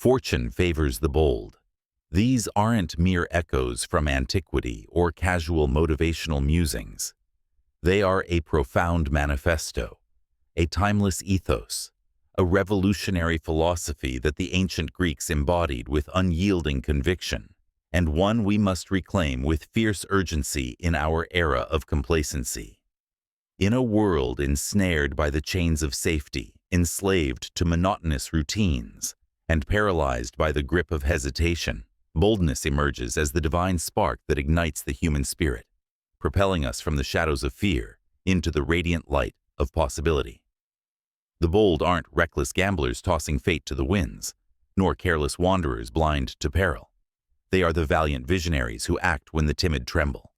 Fortune favors the bold. These aren't mere echoes from antiquity or casual motivational musings. They are a profound manifesto, a timeless ethos, a revolutionary philosophy that the ancient Greeks embodied with unyielding conviction, and one we must reclaim with fierce urgency in our era of complacency. In a world ensnared by the chains of safety, enslaved to monotonous routines, and paralyzed by the grip of hesitation, boldness emerges as the divine spark that ignites the human spirit, propelling us from the shadows of fear into the radiant light of possibility. The bold aren't reckless gamblers tossing fate to the winds, nor careless wanderers blind to peril. They are the valiant visionaries who act when the timid tremble,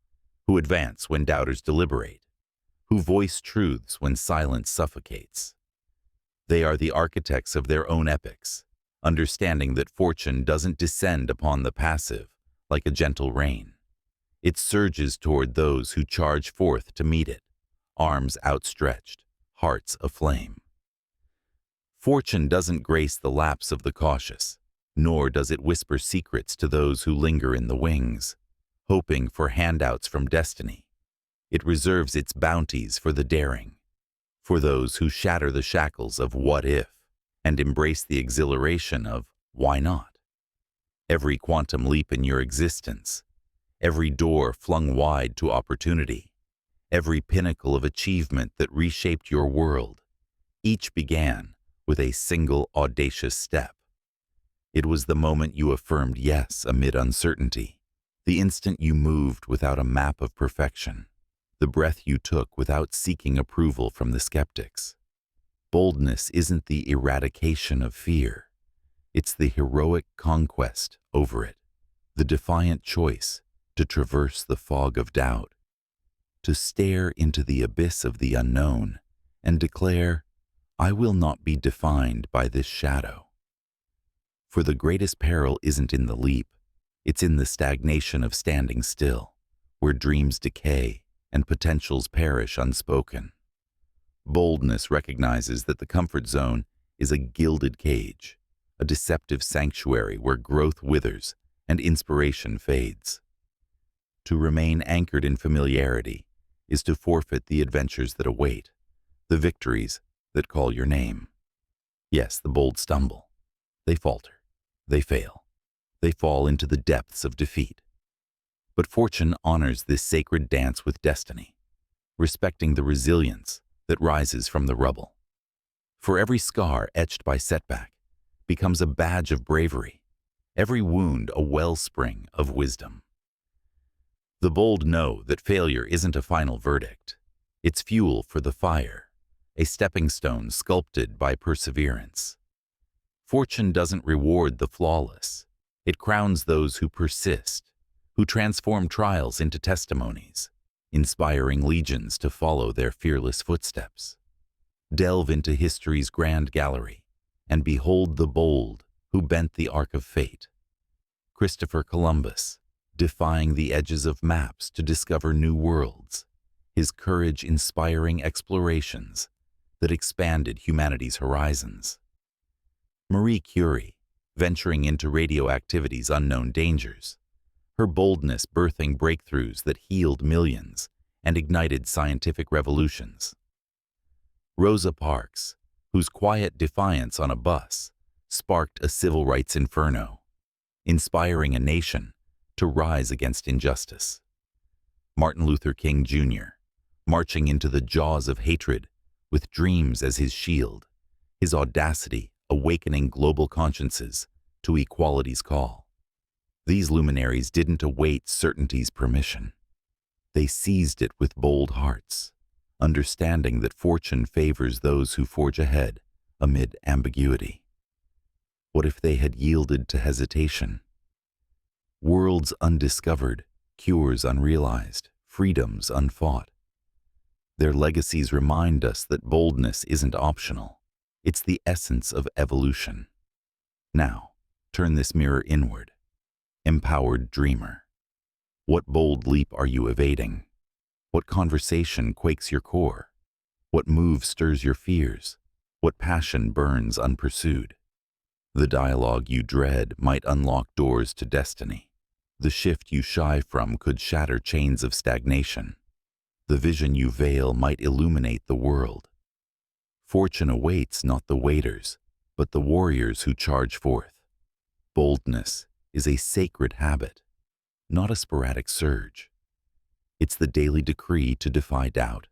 who advance when doubters deliberate, who voice truths when silence suffocates. They are the architects of their own epics, understanding that fortune doesn't descend upon the passive like a gentle rain. It surges toward those who charge forth to meet it, arms outstretched, hearts aflame. Fortune doesn't grace the laps of the cautious, nor does it whisper secrets to those who linger in the wings, hoping for handouts from destiny. It reserves its bounties for the daring, for those who shatter the shackles of what if and embrace the exhilaration of why not. Every quantum leap in your existence, every door flung wide to opportunity, every pinnacle of achievement that reshaped your world, each began with a single audacious step. It was the moment you affirmed yes amid uncertainty, the instant you moved without a map of perfection, the breath you took without seeking approval from the skeptics. Boldness isn't the eradication of fear. It's the heroic conquest over it, the defiant choice to traverse the fog of doubt, to stare into the abyss of the unknown and declare, I will not be defined by this shadow. For the greatest peril isn't in the leap, it's in the stagnation of standing still, where dreams decay and potentials perish unspoken. Boldness recognizes that the comfort zone is a gilded cage, a deceptive sanctuary where growth withers and inspiration fades. To remain anchored in familiarity is to forfeit the adventures that await, the victories that call your name. Yes, the bold stumble. They falter. They fail. They fall into the depths of defeat. But fortune honors this sacred dance with destiny, respecting the resilience that rises from the rubble. For every scar etched by setback becomes a badge of bravery, every wound a wellspring of wisdom. The bold know that failure isn't a final verdict. It's fuel for the fire, a stepping stone sculpted by perseverance. Fortune doesn't reward the flawless. It crowns those who persist, who transform trials into testimonies, inspiring legions to follow their fearless footsteps. Delve into history's grand gallery and behold the bold who bent the arc of fate. Christopher Columbus, defying the edges of maps to discover new worlds, his courage inspiring explorations that expanded humanity's horizons. Marie Curie, venturing into radioactivity's unknown dangers, her boldness birthing breakthroughs that healed millions and ignited scientific revolutions. Rosa Parks, whose quiet defiance on a bus sparked a civil rights inferno, inspiring a nation to rise against injustice. Martin Luther King Jr., marching into the jaws of hatred with dreams as his shield, his audacity awakening global consciences to equality's call. These luminaries didn't await certainty's permission. They seized it with bold hearts, understanding that fortune favors those who forge ahead amid ambiguity. What if they had yielded to hesitation? Worlds undiscovered, cures unrealized, freedoms unfought. Their legacies remind us that boldness isn't optional. It's the essence of evolution. Now, turn this mirror inward. Empowered dreamer. What bold leap are you evading? What conversation quakes your core? What move stirs your fears? What passion burns unpursued? The dialogue you dread might unlock doors to destiny. The shift you shy from could shatter chains of stagnation. The vision you veil might illuminate the world. Fortune awaits not the waiters, but the warriors who charge forth. Boldness is a sacred habit, not a sporadic surge. It's the daily decree to defy doubt,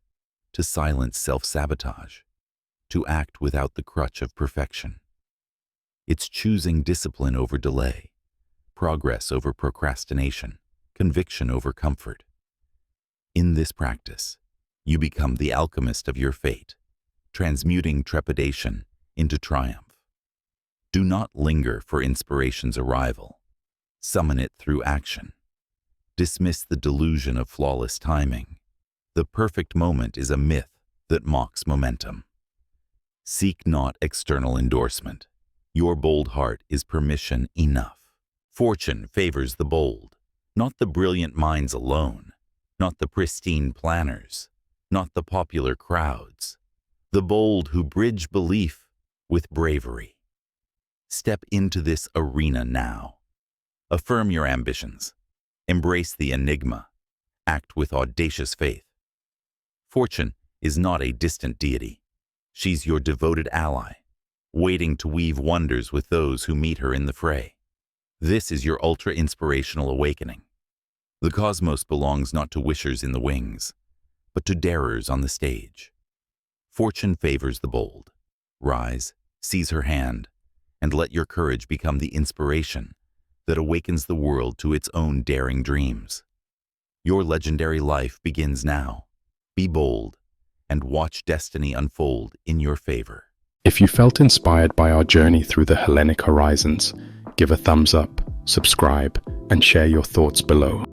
to silence self-sabotage, to act without the crutch of perfection. It's choosing discipline over delay, progress over procrastination, conviction over comfort. In this practice, you become the alchemist of your fate, transmuting trepidation into triumph. Do not linger for inspiration's arrival. Summon it through action. Dismiss the delusion of flawless timing. The perfect moment is a myth that mocks momentum. Seek not external endorsement. Your bold heart is permission enough. Fortune favors the bold, not the brilliant minds alone, not the pristine planners, not the popular crowds. The bold who bridge belief with bravery. Step into this arena now. Affirm your ambitions. Embrace the enigma. Act with audacious faith. Fortune is not a distant deity. She's your devoted ally, waiting to weave wonders with those who meet her in the fray. This is your ultra-inspirational awakening. The cosmos belongs not to wishers in the wings, but to darers on the stage. Fortune favors the bold. Rise, seize her hand, and let your courage become the inspiration that awakens the world to its own daring dreams. Your legendary life begins now. Be bold, and watch destiny unfold in your favor. If you felt inspired by our journey through the Hellenic horizons, give a thumbs up, subscribe, and share your thoughts below.